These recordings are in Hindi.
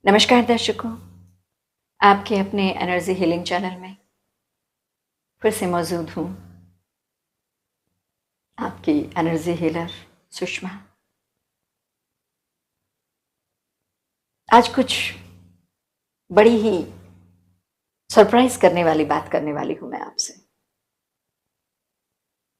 नमस्कार दर्शकों, आपके अपने एनर्जी हीलिंग चैनल में फिर से मौजूद हूँ। आपकी एनर्जी हीलर सुषमा। आज कुछ बड़ी ही सरप्राइज करने वाली बात करने वाली हूँ मैं आपसे।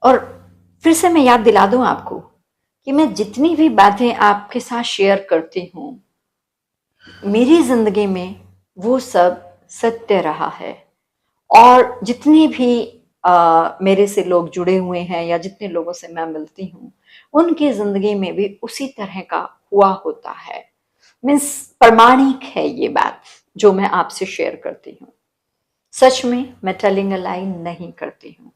और फिर से मैं याद दिला दूँ आपको कि मैं जितनी भी बातें आपके साथ शेयर करती हूँ, मेरी जिंदगी में वो सब सत्य रहा है। और जितने भी मेरे से लोग जुड़े हुए हैं या जितने लोगों से मैं मिलती हूँ, उनकी जिंदगी में भी उसी तरह का हुआ होता है। मीन्स प्रमाणिक है ये बात जो मैं आपसे शेयर करती हूँ। सच में मैं टेलिंग अ लाई नहीं करती हूँ।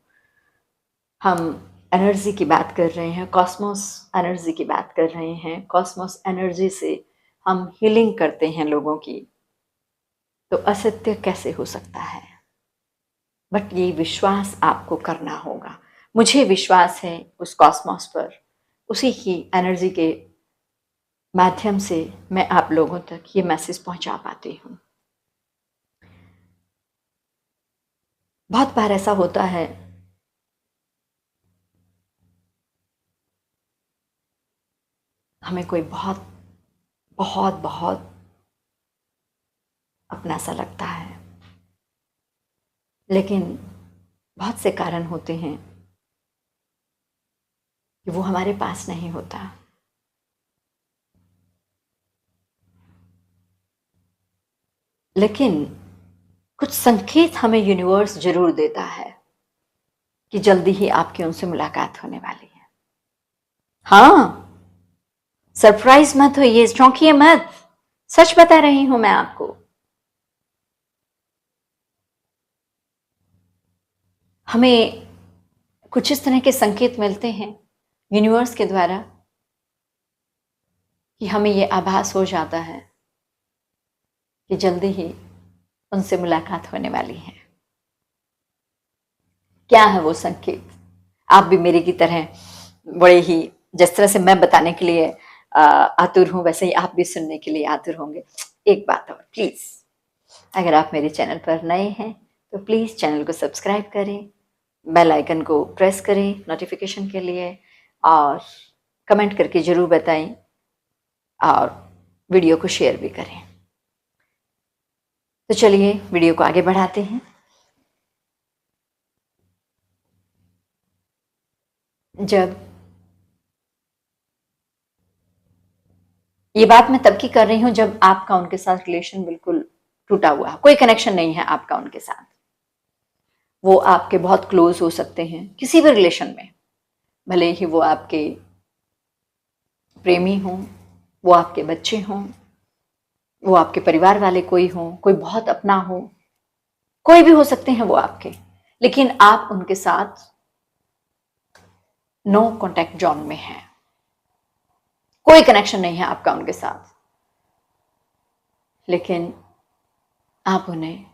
हम एनर्जी की बात कर रहे हैं, कॉस्मोस एनर्जी की बात कर रहे हैं। कॉस्मोस एनर्जी से हम हीलिंग करते हैं लोगों की, तो असत्य कैसे हो सकता है? बट ये विश्वास आपको करना होगा। मुझे विश्वास है उस कॉस्मोस पर, उसी की एनर्जी के माध्यम से मैं आप लोगों तक ये मैसेज पहुंचा पाती हूँ। बहुत बार ऐसा होता है, हमें कोई बहुत बहुत बहुत अपना सा लगता है, लेकिन बहुत से कारण होते हैं कि वो हमारे पास नहीं होता। लेकिन कुछ संकेत हमें यूनिवर्स जरूर देता है कि जल्दी ही आपकी उनसे मुलाकात होने वाली है। हाँ, सरप्राइज मत होइए, चौंकिए मत। सच बता रही हूं मैं आपको। हमें कुछ इस तरह के संकेत मिलते हैं यूनिवर्स के द्वारा कि हमें ये आभास हो जाता है कि जल्दी ही उनसे मुलाकात होने वाली है। क्या है वो संकेत? आप भी मेरी की तरह बड़े ही, जिस तरह से मैं बताने के लिए आतुर हूं, वैसे ही आप भी सुनने के लिए आतुर होंगे। एक बात और प्लीज, अगर आप मेरे चैनल पर नए हैं तो प्लीज चैनल को सब्सक्राइब करें, बेल आइकन को प्रेस करें नोटिफिकेशन के लिए, और कमेंट करके जरूर बताएं, और वीडियो को शेयर भी करें। तो चलिए वीडियो को आगे बढ़ाते हैं। जब ये बात मैं तब की कर रही हूं जब आपका उनके साथ रिलेशन बिल्कुल टूटा हुआ, कोई कनेक्शन नहीं है आपका उनके साथ। वो आपके बहुत क्लोज हो सकते हैं किसी भी रिलेशन में, भले ही वो आपके प्रेमी हों, वो आपके बच्चे हों, वो आपके परिवार वाले कोई हों, कोई बहुत अपना हो, कोई भी हो सकते हैं वो आपके। लेकिन आप उनके साथ नो कॉन्टैक्ट जोन में हैं, कोई कनेक्शन नहीं है आपका उनके साथ। लेकिन आप उन्हें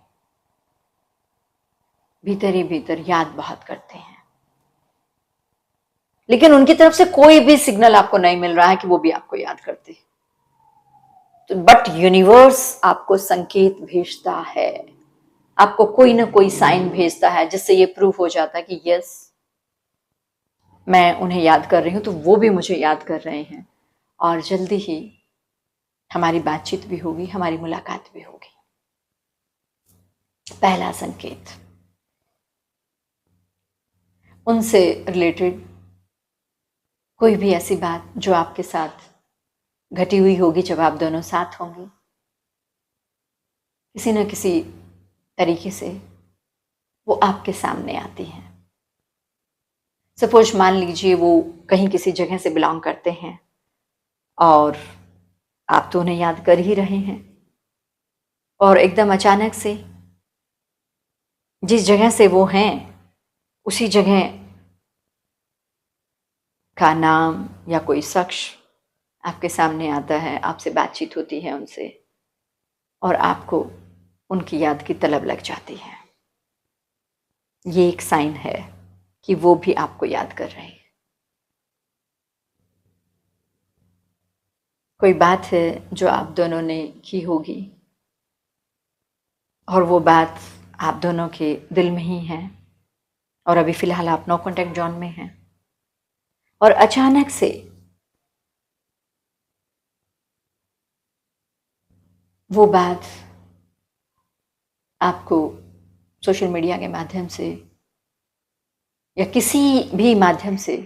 भीतर ही भीतर याद बहुत करते हैं, लेकिन उनकी तरफ से कोई भी सिग्नल आपको नहीं मिल रहा है कि वो भी आपको याद करते हैं। तो बट यूनिवर्स आपको संकेत भेजता है, आपको कोई ना कोई साइन भेजता है, जिससे ये प्रूफ हो जाता है कि यस, मैं उन्हें याद कर रही हूं, तो वो भी मुझे याद कर रहे हैं, और जल्दी ही हमारी बातचीत भी होगी, हमारी मुलाकात भी होगी। पहला संकेत, उनसे रिलेटेड कोई भी ऐसी बात जो आपके साथ घटी हुई होगी जब आप दोनों साथ होंगे, किसी न किसी तरीके से वो आपके सामने आती हैं। सपोज मान लीजिए वो कहीं किसी जगह से बिलोंग करते हैं, और आप तो उन्हें याद कर ही रहे हैं, और एकदम अचानक से जिस जगह से वो हैं उसी जगह का नाम या कोई शख्स आपके सामने आता है, आपसे बातचीत होती है उनसे, और आपको उनकी याद की तलब लग जाती है। ये एक साइन है कि वो भी आपको याद कर रहे हैं। कोई बात है जो आप दोनों ने की होगी और वो बात आप दोनों के दिल में ही है और अभी फ़िलहाल आप नो कॉन्टैक्ट ज़ोन में हैं और अचानक से वो बात आपको सोशल मीडिया के माध्यम से या किसी भी माध्यम से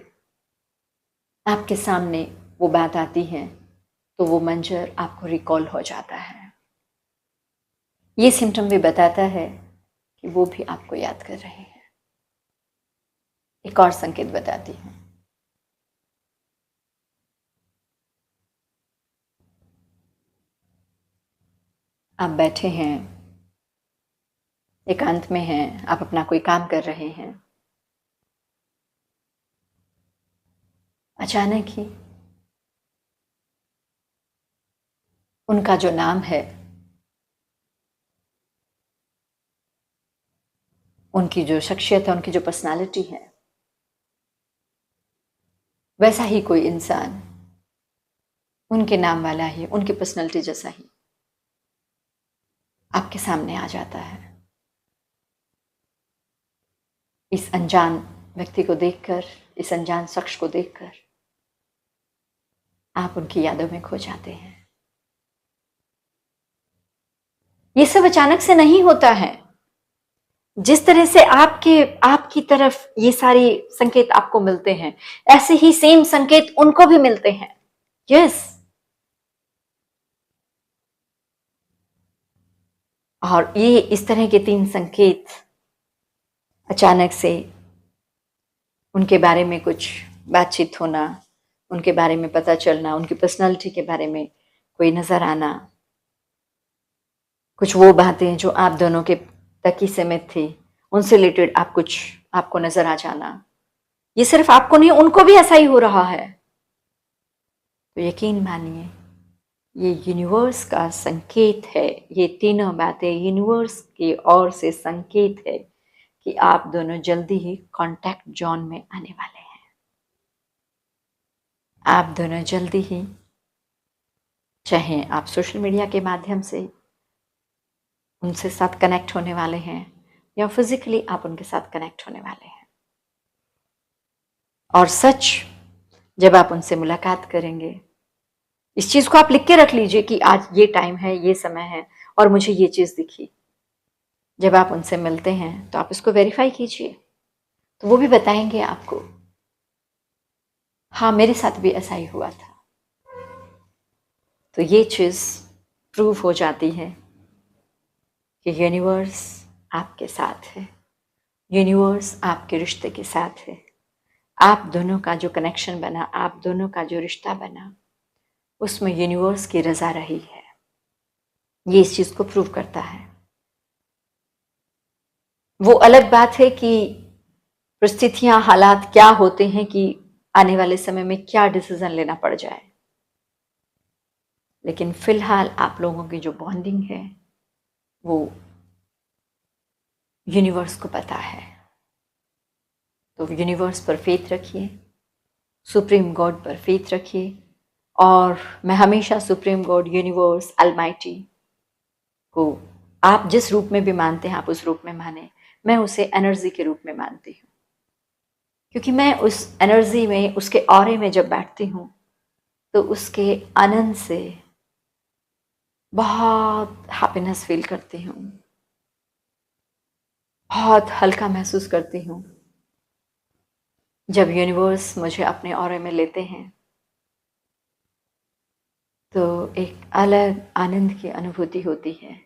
आपके सामने वो बात आती है, तो वो मंज़र आपको रिकॉल हो जाता है। ये सिम्पटम भी बताता है कि वो भी आपको याद कर रहे हैं। एक और संकेत बताती हूँ। आप बैठे हैं, एकांत में हैं, आप अपना कोई काम कर रहे हैं। अचानक ही उनका जो नाम है, उनकी जो शख्सियत है, उनकी जो पर्सनालिटी है, वैसा ही कोई इंसान, उनके नाम वाला ही, उनकी पर्सनालिटी जैसा ही आपके सामने आ जाता है। इस अनजान व्यक्ति को देखकर, इस अनजान शख्स को देखकर आप उनकी यादों में खो जाते हैं। ये सब अचानक से नहीं होता है। जिस तरह से आपकी तरफ ये सारी संकेत आपको मिलते हैं, ऐसे ही सेम संकेत उनको भी मिलते हैं। यस। और ये इस तरह के 3 संकेत अचानक से उनके बारे में कुछ बातचीत होना, उनके बारे में पता चलना, उनकी पर्सनालिटी के बारे में कोई नज़र आना, कुछ वो बातें जो आप दोनों के तक ही सीमित थी, उनसे रिलेटेड आपको नज़र आ जाना। ये सिर्फ आपको नहीं, उनको भी ऐसा ही हो रहा है। तो यकीन मानिए, ये यूनिवर्स का संकेत है। ये तीनों बातें यूनिवर्स की ओर से संकेत है कि आप दोनों जल्दी ही कॉन्टैक्ट जोन में आने वाले हैं। आप दोनों जल्दी ही, चाहे आप सोशल मीडिया के माध्यम से उनसे साथ कनेक्ट होने वाले हैं या फिजिकली आप उनके साथ कनेक्ट होने वाले हैं। और सच, जब आप उनसे मुलाकात करेंगे, इस चीज़ को आप लिख के रख लीजिए कि आज ये टाइम है, ये समय है और मुझे ये चीज़ दिखी। जब आप उनसे मिलते हैं तो आप इसको वेरीफाई कीजिए, तो वो भी बताएंगे आपको, हाँ मेरे साथ भी ऐसा ही हुआ था। तो ये चीज़ प्रूव हो जाती है कि यूनिवर्स आपके साथ है, यूनिवर्स आपके रिश्ते के साथ है। आप दोनों का जो कनेक्शन बना, आप दोनों का जो रिश्ता बना, उसमें यूनिवर्स की रज़ा रही है। ये इस चीज़ को प्रूव करता है। वो अलग बात है कि परिस्थितियां, हालात क्या होते हैं कि आने वाले समय में क्या डिसीजन लेना पड़ जाए, लेकिन फिलहाल आप लोगों की जो बॉन्डिंग है वो यूनिवर्स को पता है। तो यूनिवर्स पर फेथ रखिए, सुप्रीम गॉड पर फेथ रखिए, और मैं हमेशा सुप्रीम गॉड, यूनिवर्स, अलमाइटी को आप जिस रूप में भी मानते हैं आप उस रूप में माने। मैं उसे एनर्जी के रूप में मानती हूँ, क्योंकि मैं उस एनर्जी में, उसके ऑरे में जब बैठती हूँ तो उसके आनंद से बहुत हैप्पीनेस फील करती हूँ, बहुत हल्का महसूस करती हूँ। जब यूनिवर्स मुझे अपने ऑरे में लेते हैं तो एक अलग आनंद की अनुभूति होती है,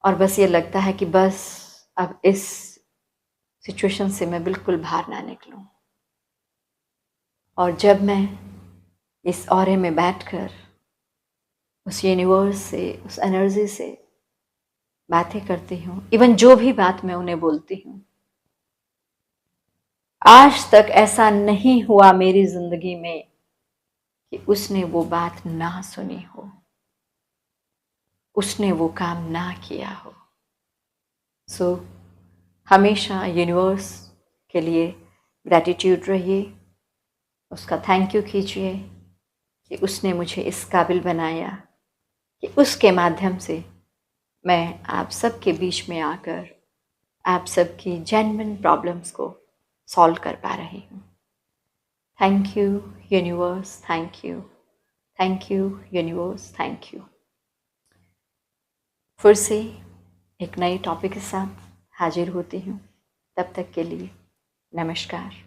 और बस ये लगता है कि बस अब इस सिचुएशन से मैं बिल्कुल बाहर ना निकलूं। और जब मैं इस ऑरे में बैठकर उस यूनिवर्स से, उस एनर्जी से बातें करती हूँ, इवन जो भी बात मैं उन्हें बोलती हूँ, आज तक ऐसा नहीं हुआ मेरी जिंदगी में कि उसने वो बात ना सुनी हो, उसने वो काम ना किया हो। सो हमेशा यूनिवर्स के लिए ग्रैटिट्यूड रहिए, उसका थैंक यू कीजिए कि कि उसने मुझे इस काबिल बनाया कि उसके माध्यम से मैं आप सबके बीच में आकर आप सबकी जेन्युइन प्रॉब्लम्स को सॉल्व कर पा रही हूँ। Thank you universe, thank you, thank you universe, thank you. फिर से एक नए टॉपिक के साथ हाजिर होती हूँ। तब तक के लिए नमस्कार।